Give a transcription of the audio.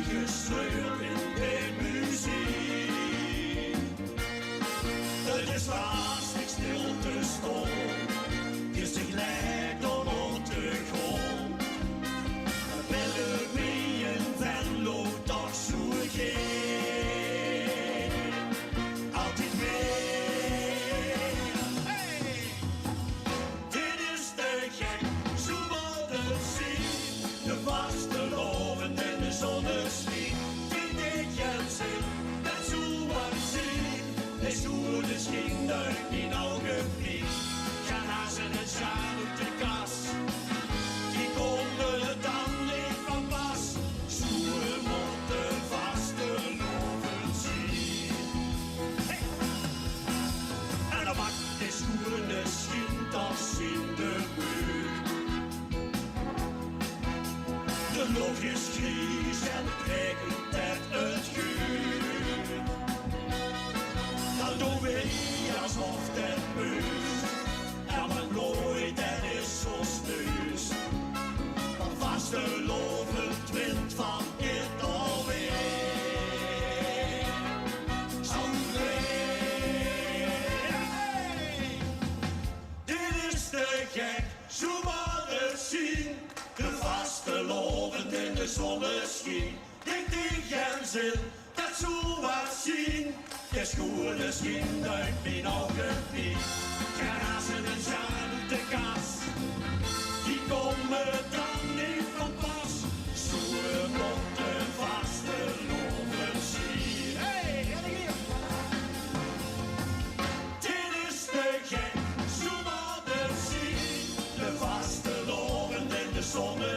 gesleur in de muziek. Het is lastig stil te staan, je zich lijkt dan op de grond. Willen we een Venlo toch zo geen, altijd meer. Hey! Dit is de gek, zo wordt het zien. De vaste loven en de zonneschijn. Die dichtjes zin, dat zo wat zien. De schoenen schijn uit mijn ogen vlieg. Gaan hazen en sjaan op de kas. Die komen dan niet van pas. Schoenen moeten vaste loven zien. Hey! En dan maakt de schoenen schijn als in de buurt. De lucht is grijs en het regent het guur. Dan doen we alsof het meust. En wat nooit, dat is zo sneus. Maar vaste loven wint van het alweer. Alweer. Hey! Dit is de gek, zo moet het zien. De vaste loven in de zonneschijn. Denk tegen zin, dat zo wat zien. De schoenen schijn uit mijn ogen vlieg. Gaan hazen en sjaan op de kas. Die komen dan niet van pas. Schoenen moeten vaste loven zien. Hey, ga hier! Dit is de gek, zo moet het zien. De vaste loven in de zonneschijn.